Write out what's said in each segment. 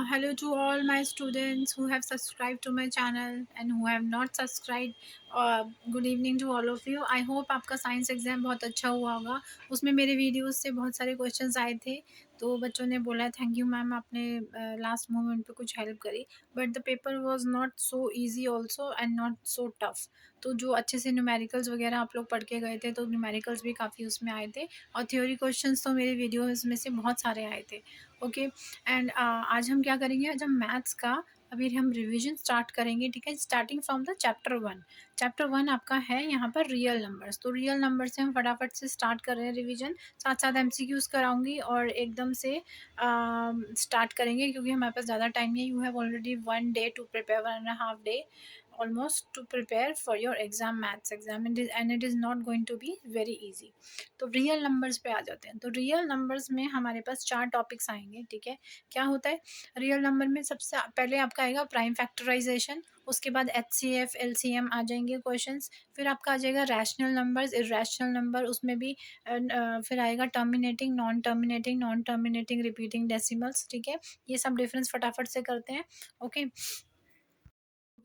Hello to all my students who have subscribed to my channel and who have not subscribed. Good evening to all of you. I hope आपका science exam बहुत अच्छा हुआ होगा। उसमें मेरे videos से बहुत सारे क्वेश्चंस आए थे, तो बच्चों ने बोला थैंक यू मैम, आपने लास्ट मोमेंट पे कुछ हेल्प करी। But the paper was not so easy also and not so tough. तो जो अच्छे से न्यूमेरिकल्स वगैरह आप लोग पढ़ के गए थे, तो न्यूमेरिकल्स भी काफ़ी उसमें आए थे और थ्योरी क्वेश्चंस तो मेरे वीडियोज़ में से बहुत सारे आए थे। ओके। एंड आज हम क्या करेंगे, आज हम मैथ्स का अभी हम रिवीजन स्टार्ट करेंगे। ठीक है, स्टार्टिंग फ्रॉम द चैप्टर 1 आपका है यहाँ पर रियल नंबर्स। तो रियल नंबर से हम फटाफट से स्टार्ट कर रहे हैं रिवीजन, साथ साथ एमसीक्यूज कराऊंगी और एकदम से स्टार्ट करेंगे क्योंकि हमारे पास ज़्यादा टाइम नहीं है। You have already 1 day to prepare, 1.5 day almost to prepare for your exam, maths exam, and it is not going to be very easy. तो रियल नंबर्स पे आ जाते हैं। तो रियल नंबर्स में हमारे पास 4 टॉपिक्स आएंगे। ठीक है, क्या होता है रियल नंबर में? सबसे पहले आपका आएगा प्राइम फैक्टराइजेशन, उसके बाद एचसीएफ एलसीएम आ जाएंगे क्वेश्चंस। फिर आपका आ जाएगा रैशनल नंबर्स, इरेशनल नंबर, उसमें भी फिर आएगा terminating, non terminating, repeating decimals. ठीक है, ये सब डिफरेंस फटाफट से करते हैं। ओके,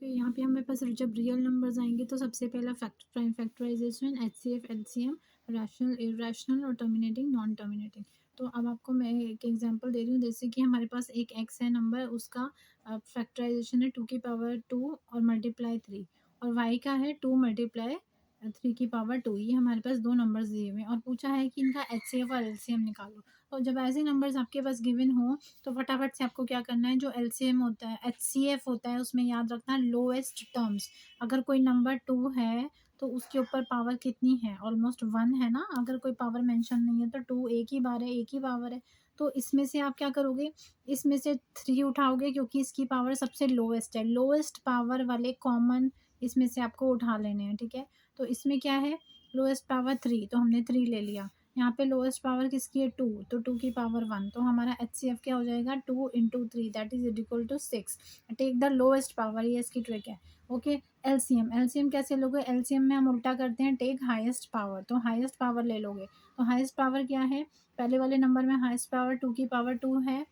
यहाँ पे हमारे पास जब रियल नंबर्स आएंगे तो सबसे पहला prime factorization, HCF LCM, rational irrational और टर्मिनेटिंग नॉन टर्मिनेटिंग। तो अब आपको मैं एक एग्जांपल दे रही हूँ, जैसे कि हमारे पास एक एक्स है नंबर, उसका फैक्टराइजेशन है 2 की पावर 2 और मल्टीप्लाई 3, और वाई का है 2 मल्टीप्लाई 3 की पावर 2। ये हमारे पास दो नंबर्स दिए हुए हैं और पूछा है कि इनका एचसीएफ और एलसीएम निकालो। तो जब ऐसे नंबर्स आपके पास गिवन हो तो फटाफट से आपको क्या करना है, जो एलसीएम होता है, एचसीएफ होता है, उसमें याद रखना लोएस्ट टर्म्स। अगर कोई नंबर 2 है तो उसके ऊपर पावर कितनी है? ऑलमोस्ट 1 है ना। अगर कोई पावर मेंशन नहीं है तो 2 एक ही बार है, एक ही पावर है। तो इसमें से आप क्या करोगे, इसमें से 3 उठाओगे क्योंकि इसकी पावर सबसे लोएस्ट है। लोएस्ट पावर वाले कॉमन इसमें से आपको उठा लेने हैं। ठीक है, तो इसमें क्या है, लोएस्ट पावर 3, तो हमने 3 ले लिया। यहाँ पे लोएस्ट पावर किसकी है? 2, तो 2 की पावर 1, तो हमारा एचसीएफ क्या हो जाएगा? 2 × 3 that is equal to 6। Take the lowest power, ये इसकी ट्रिक है। ओके, एलसीएम, एलसीएम कैसे लोगे? एलसीएम में हम उल्टा करते हैं, टेक हाईएस्ट पावर, तो हाईएस्ट पावर ले लोगे। तो हाईएस्ट पावर क्या है? पहले वाले नंबर में हाईएस्ट पावर 2 की पावर 2 है।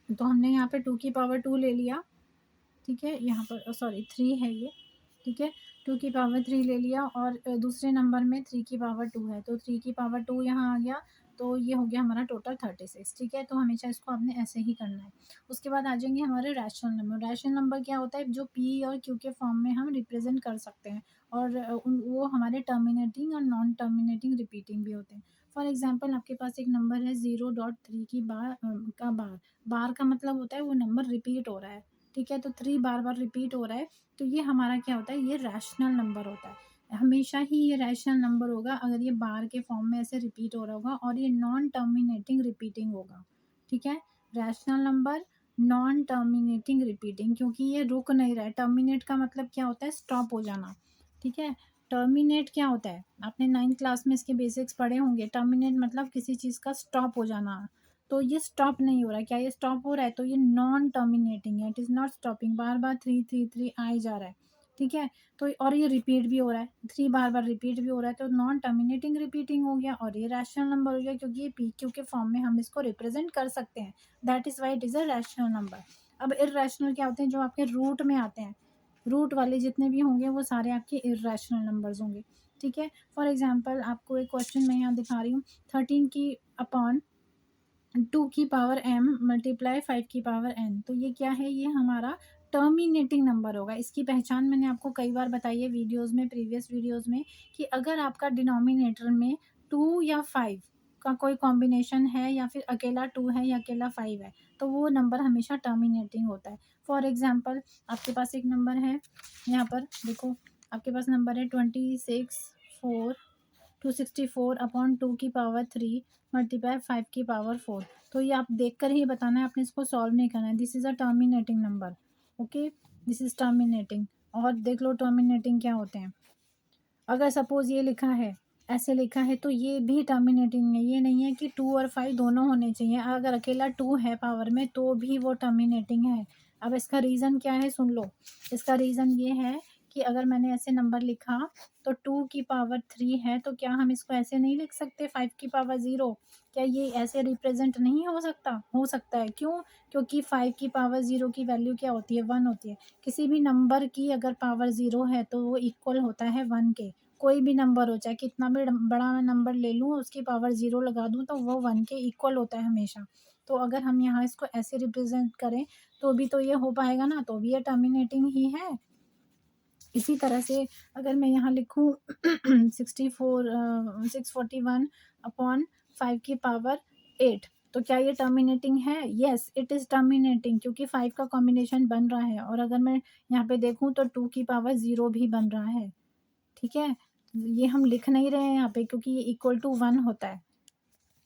तो हमने यहाँ पे 2 की पावर 2 ले लिया। ठीक है, यहाँ पर सॉरी 3 है ये। ठीक है, 2 की पावर 3 ले लिया और दूसरे नंबर में 3 की पावर 2 है, तो 3 की पावर 2 यहाँ आ गया। तो ये हो गया हमारा टोटल 36। ठीक है, तो हमेशा इसको आपने ऐसे ही करना है। उसके बाद आ जाएंगे हमारे रैशनल नंबर। रैशनल नंबर क्या होता है? जो पी और क्यू के फॉर्म में हम रिप्रेजेंट कर सकते हैं और वो हमारे टर्मिनेटिंग और नॉन टर्मिनेटिंग रिपीटिंग भी होते हैं। फॉर एग्जाम्पल आपके पास एक नंबर है 0.3 की बार। बार का मतलब होता है वो नंबर रिपीट हो रहा है। ठीक है, तो 3 बार बार रिपीट हो रहा है, तो ये हमारा क्या होता है? ये रैशनल नंबर होता है। हमेशा ही ये रैशनल नंबर होगा अगर ये बार के फॉर्म में ऐसे रिपीट हो रहा होगा और ये नॉन टर्मिनेटिंग रिपीटिंग होगा। ठीक है, rational number, non terminating repeating, क्योंकि ये रुक नहीं रहा है। टर्मिनेट का मतलब क्या होता है? स्टॉप हो जाना। ठीक है, टर्मिनेट क्या होता है? आपने 9th क्लास में इसके बेसिक्स पढ़े होंगे। टर्मिनेट मतलब किसी चीज़ का स्टॉप हो जाना। तो ये स्टॉप नहीं हो रहा है। क्या ये स्टॉप हो रहा है? तो ये नॉन टर्मिनेटिंग है, इट इज़ नॉट स्टॉपिंग। बार बार 3 आ ही जा रहा है। ठीक है, तो और ये रिपीट भी हो रहा है, 3 बार बार रिपीट भी हो रहा है, तो नॉन टर्मिनेटिंग रिपीटिंग हो गया और ये रैशनल नंबर हो गया क्योंकि ये पी क्यू के फॉर्म में हम इसको रिप्रेजेंट कर सकते हैं। That is why it is a rational number. अब इर्रेशनल क्या होते हैं? जो आपके रूट में आते हैं, रूट वाले जितने भी होंगे वो सारे आपके इर्रेशनल नंबर्स होंगे। ठीक है, फॉर एग्जाम्पल आपको एक क्वेश्चन मैं यहाँ दिखा रही हूँ, 13 की अपॉन 2 की पावर m मल्टीप्लाई 5 की पावर n। तो ये क्या है? ये हमारा टर्मिनेटिंग नंबर होगा। इसकी पहचान मैंने आपको कई बार बताई है वीडियोस में, प्रीवियस वीडियोस में, कि अगर आपका डिनोमिनेटर में 2 या 5 का कोई कॉम्बिनेशन है या फिर अकेला 2 है या अकेला 5 है, तो वो नंबर हमेशा टर्मिनेटिंग होता है। फॉर एग्जाम्पल आपके पास एक नंबर है, यहाँ पर देखो, आपके पास नंबर है 264 मल्टीप्लाई 5 की पावर 4। तो ये आप देख कर ही बताना है, आपने इसको सॉल्व नहीं करना है। This is a terminating number. Okay, this is terminating. और देख लो टर्मिनेटिंग क्या होते हैं। अगर सपोज़ ये लिखा है, ऐसे लिखा है, तो ये भी टर्मिनेटिंग है। ये नहीं है कि 2 और 5 दोनों होने चाहिए। अगर अकेला 2 है पावर में तो भी वो टर्मिनेटिंग है। अब इसका रीज़न क्या है? सुन लो। इसका रीज़न ये है कि अगर मैंने ऐसे नंबर लिखा तो 2 की पावर 3 है, तो क्या हम इसको ऐसे नहीं लिख सकते 5 की पावर 0? क्या ये ऐसे रिप्रेज़ेंट नहीं हो सकता? हो सकता है, क्यों? क्योंकि 5 की पावर 0 की वैल्यू क्या होती है? 1 होती है। किसी भी नंबर की अगर पावर 0 है तो वो इक्वल होता है 1 के। कोई भी नंबर हो, चाहे कितना भी बड़ा मैं नंबर ले लूँ, उसकी पावर 0 लगा दूँ तो वो 1 के इक्वल होता है हमेशा। तो अगर हम यहाँ इसको ऐसे रिप्रेज़ेंट करें तो भी तो ये हो पाएगा ना, तो भी ये टर्मिनेटिंग ही है। इसी तरह से अगर मैं यहाँ लिखूँ 641 अपॉन 5 की पावर 8, तो क्या ये टर्मिनेटिंग है? येस, इट इज़ टर्मिनेटिंग, क्योंकि 5 का कॉम्बिनेशन बन रहा है। और अगर मैं यहाँ पे देखूँ तो 2 की पावर 0 भी बन रहा है, ठीक है? ये हम लिख नहीं रहे हैं यहाँ पे, क्योंकि ये इक्वल टू 1 होता है।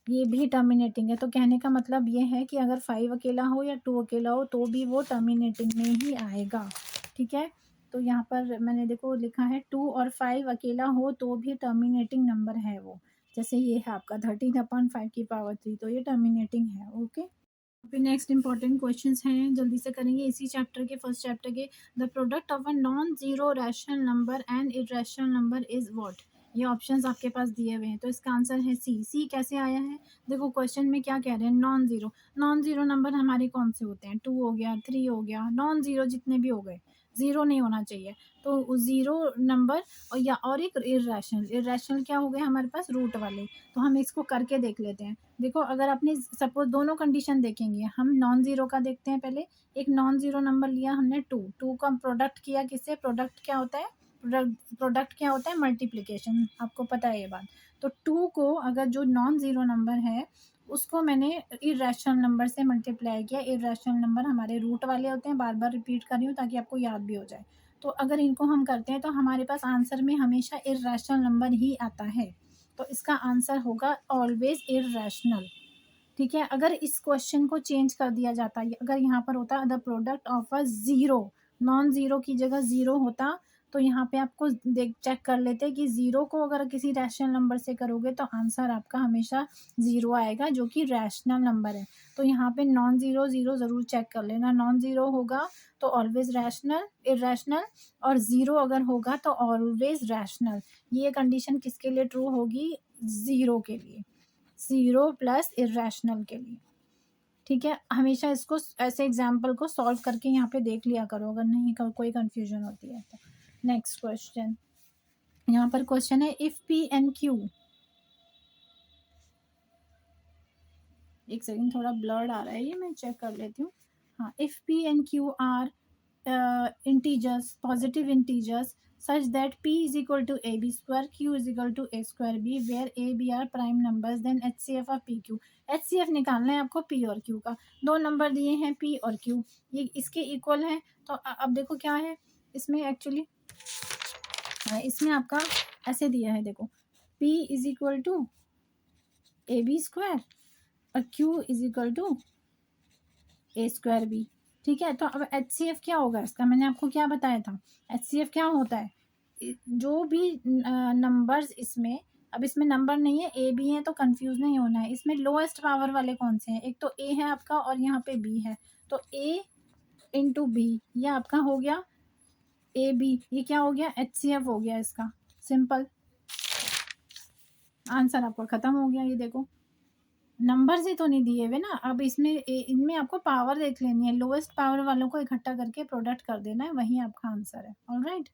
ये भी टर्मिनेटिंग है, तो कहने का मतलब ये है कि अगर 5 अकेला हो या 2 अकेला हो तो भी वो टर्मिनेटिंग में ही आएगा, ठीक है? तो यहाँ पर मैंने देखो लिखा है 2 और 5 अकेला हो तो भी टर्मिनेटिंग नंबर है वो। जैसे ये है आपका 13/5 की पावर 3, तो ये टर्मिनेटिंग है, ओके? फिर नेक्स्ट इंपॉर्टेंट क्वेश्चंस हैं, जल्दी से करेंगे इसी चैप्टर के, फर्स्ट चैप्टर के। The product of a non zero rational number and irrational number is what? ये ऑप्शंस आपके पास दिए हुए हैं, तो इसका आंसर है सी। सी कैसे आया है? देखो क्वेश्चन में क्या कह रहे हैं, non zero. Non zero number हमारे कौन से होते हैं? 2 हो गया, 3 हो गया, नॉन जीरो जितने भी हो गए, जीरो नहीं होना चाहिए। तो जीरो नंबर और या और एक इरेशनल। इरेशनल क्या हो गए हमारे पास? रूट वाले। तो हम इसको करके देख लेते हैं। देखो अगर आपने सपोज दोनों कंडीशन देखेंगे, हम नॉन ज़ीरो का देखते हैं पहले। एक नॉन ज़ीरो नंबर लिया हमने 2, 2 का प्रोडक्ट किया किससे? प्रोडक्ट क्या होता है? प्रोडक्ट क्या होता है? मल्टीप्लिकेशन, आपको पता है ये बात। तो 2 को अगर जो नॉन ज़ीरो नंबर है उसको मैंने इरेशनल नंबर से मल्टीप्लाई किया। इरेशनल नंबर हमारे रूट वाले होते हैं, बार-बार रिपीट कर रही हूँ ताकि आपको याद भी हो जाए। तो अगर इनको हम करते हैं तो हमारे पास आंसर में हमेशा इरेशनल नंबर ही आता है। तो इसका आंसर होगा ऑलवेज इरेशनल, ठीक है? अगर इस क्वेश्चन को चेंज कर दिया जाता, अगर यहाँ पर होता the product of a zero, non zero की जगह ज़ीरो होता, तो यहाँ पे आपको देख चेक कर लेते कि ज़ीरो को अगर किसी रैशनल नंबर से करोगे तो आंसर आपका हमेशा ज़ीरो आएगा, जो कि रैशनल नंबर है। तो यहाँ पे नॉन ज़ीरो ज़ीरो ज़रूर चेक कर लेना। नॉन ज़ीरो होगा तो ऑलवेज रैशनल, इरेशनल, और ज़ीरो अगर होगा तो ऑलवेज रैशनल। ये कंडीशन किसके लिए ट्रू होगी? ज़ीरो के लिए, ज़ीरो प्लस इरेशनल के लिए, ठीक है? हमेशा इसको ऐसे एग्जाम्पल को सॉल्व करके यहाँ पे देख लिया करो, अगर नहीं कोई कंफ्यूजन होती है तो। नेक्स्ट क्वेश्चन, यहाँ पर क्वेश्चन है इफ पी एंड क्यू, एक सेकंड थोड़ा ब्लर्ड आ रहा है, ये मैं चेक कर लेती हूँ। हाँ, if P and Q R integers, positive integers, such that p is equal to ab square, q is equal to a square b, where a b are prime numbers, then HCF of p q। HCF निकालना है आपको p और q का। दो number दिए हैं p और q, ये इसके इक्वल है। तो अब देखो क्या है इसमें एक्चुअली, इसमें आपका ऐसे दिया है, देखो p is equal to a b square और q is equal to a square b, ठीक है? तो अब HCF क्या होगा इसका? मैंने आपको क्या बताया था, HCF क्या होता है? जो भी नंबर्स इसमें, अब इसमें नंबर नहीं है, ए बी है, तो कंफ्यूज नहीं होना है। इसमें लोएस्ट पावर वाले कौन से हैं? एक तो ए है आपका और यहाँ पे बी है, तो ए इंटू बी, ये आपका हो गया ए बी। ये क्या हो गया? HCF हो गया इसका, सिंपल आंसर आपका खत्म हो गया। ये देखो नंबर से तो नहीं दिए हुए ना, अब इसमें इनमें आपको पावर देख लेनी है, लोएस्ट पावर वालों को इकट्ठा करके प्रोडक्ट कर देना है, वही आपका आंसर है। Alright,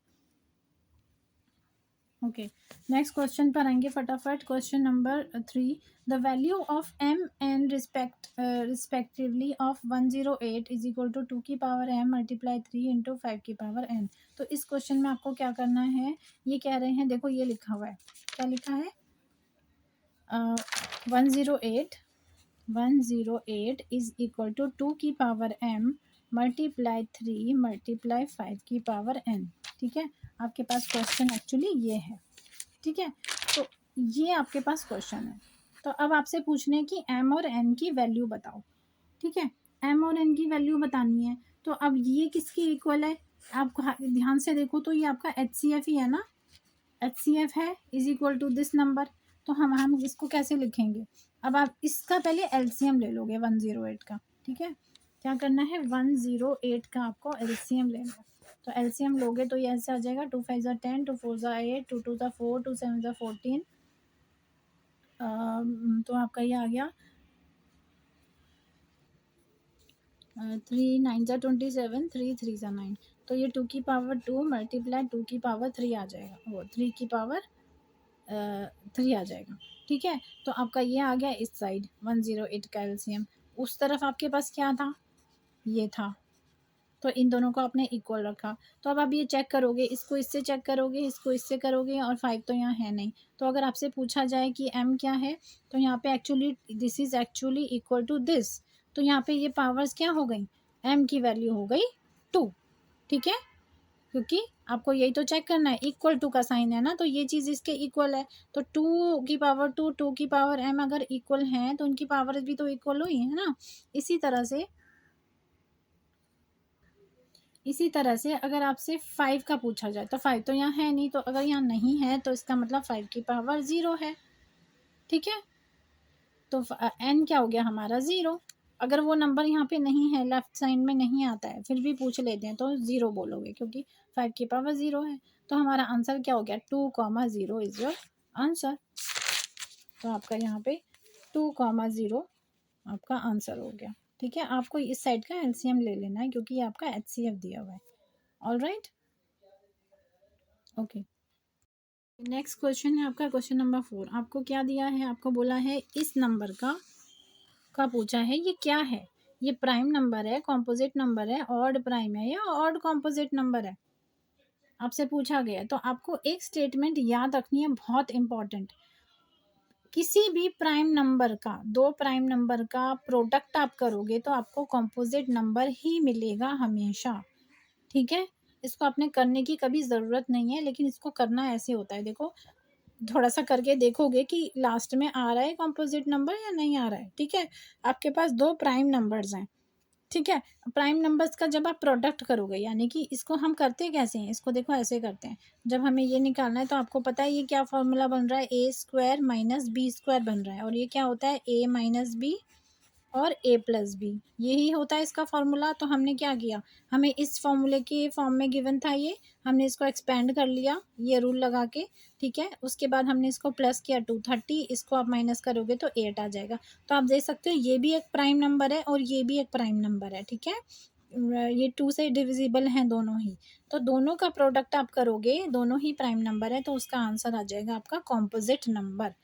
okay. नेक्स्ट क्वेश्चन पर आएंगे फटाफट। Question number 3, the value of m n respectively of 108 is equal to 2 की पावर m मल्टीप्लाई 3 इंटू 5 की पावर n। तो इस क्वेश्चन में आपको क्या करना है, ये कह रहे हैं, देखो ये लिखा हुआ है, क्या लिखा है? 108 इज इक्वल टू 2 की पावर m मल्टीप्लाई 3 मल्टीप्लाई 5 की पावर n, ठीक है? आपके पास क्वेश्चन एक्चुअली ये है, ठीक है? तो ये आपके पास क्वेश्चन है। तो अब आपसे पूछने कि m और n की वैल्यू बताओ, ठीक है? m और n की वैल्यू बतानी है। तो अब ये किसकी इक्वल है? आप ध्यान से देखो तो ये आपका HCF ही है ना, HCF है is equal to this number. तो हम इसको कैसे लिखेंगे? अब आप इसका पहले LCM ले लोगे 108 का, ठीक है? क्या करना है? 108 का आपको LCM लेना है। तो एलसीएम लोगे तो ये ऐसे आ जाएगा, 2 5 ज़ा 10, 2 4 ज़ा 8, 2 2 ज़ा 4, 2 7 ज़ा 14, तो आपका ये आ गया 3 9 ज़ा 27, 3 3 ज़ा 9, तो ये 2 की पावर 2 मल्टीप्लाई 2 की पावर 3 आ जाएगा, वो 3 की पावर 3 आ जाएगा। ठीक है, तो आपका ये आ गया इस साइड 108 का एलसीएम। उस तरफ आपके पास क्या था, ये था, तो इन दोनों को आपने इक्वल रखा। तो अब आप ये चेक करोगे, इसको इससे चेक करोगे, इसको इससे करोगे, और 5 तो यहाँ है नहीं। तो अगर आपसे पूछा जाए कि m क्या है, तो यहाँ पे actually this is actually equal to this, तो यहाँ पे ये पावर्स क्या हो गई, m की वैल्यू हो गई 2। ठीक है, क्योंकि आपको यही तो चेक करना है, इक्वल टू का साइन है ना, तो ये चीज़ इसके इक्वल है। तो 2 की पावर 2, 2 की पावर m अगर इक्वल हैं तो उनकी पावर भी तो इक्वल हुई है ना। इसी तरह से अगर आपसे 5 का पूछा जाए, तो 5 तो यहाँ है नहीं, तो अगर यहाँ नहीं है तो इसका मतलब 5 की पावर 0 है। ठीक है, तो n क्या हो गया हमारा 0। अगर वो नंबर यहाँ पे नहीं है, लेफ्ट साइड में नहीं आता है, फिर भी पूछ लेते हैं तो 0 बोलोगे, क्योंकि 5 की पावर 0 है। तो हमारा आंसर क्या हो गया, 2,0 इज योर आंसर। तो आपका यहाँ पे 2,0 आपका आंसर हो गया। ठीक है, आपको इस साइड का एलसीएम ले लेना है, क्योंकि ये आपका एचसीएफ दिया हुआ है। All right, okay. Next question है आपका क्वेश्चन नंबर 4। आपको क्या दिया है, आपको बोला है इस नंबर का पूछा है, ये क्या है, ये प्राइम नंबर है, कॉम्पोजिट नंबर है, ऑड प्राइम है, या ऑड कॉम्पोजिट नंबर है, आपसे पूछा गया है। तो आपको एक स्टेटमेंट याद रखनी है, बहुत इंपॉर्टेंट। किसी भी प्राइम नंबर का, दो प्राइम नंबर का प्रोडक्ट आप करोगे तो आपको कॉम्पोजिट नंबर ही मिलेगा हमेशा। ठीक है, इसको आपने करने की कभी ज़रूरत नहीं है, लेकिन इसको करना ऐसे होता है, देखो थोड़ा सा करके देखोगे कि लास्ट में आ रहा है कॉम्पोजिट नंबर या नहीं आ रहा है। ठीक है, आपके पास दो प्राइम नंबर्स हैं। ठीक है, प्राइम नंबर्स का जब आप प्रोडक्ट करोगे, यानी कि इसको हम करते कैसे हैं, इसको देखो ऐसे करते हैं। जब हमें ये निकालना है तो आपको पता है ये क्या फॉर्मूला बन रहा है, ए स्क्वायर माइनस बी स्क्वायर बन रहा है, और ये क्या होता है, ए माइनस बी और ए प्लस बी, यही होता है इसका फॉर्मूला। तो हमने क्या किया, हमें इस फॉर्मूले के फॉर्म में गिवन था ये, हमने इसको एक्सपेंड कर लिया ये रूल लगा के। ठीक है, उसके बाद हमने इसको प्लस किया 230, इसको आप माइनस करोगे तो 8 आ जाएगा। तो आप देख सकते हो ये भी एक प्राइम नंबर है और ये भी एक प्राइम नंबर है। ठीक है, ये 2 से डिविजिबल हैं दोनों ही, तो दोनों का प्रोडक्ट आप करोगे, दोनों ही प्राइम नंबर है, तो उसका आंसर आ जाएगा आपका कॉम्पोजिट नंबर।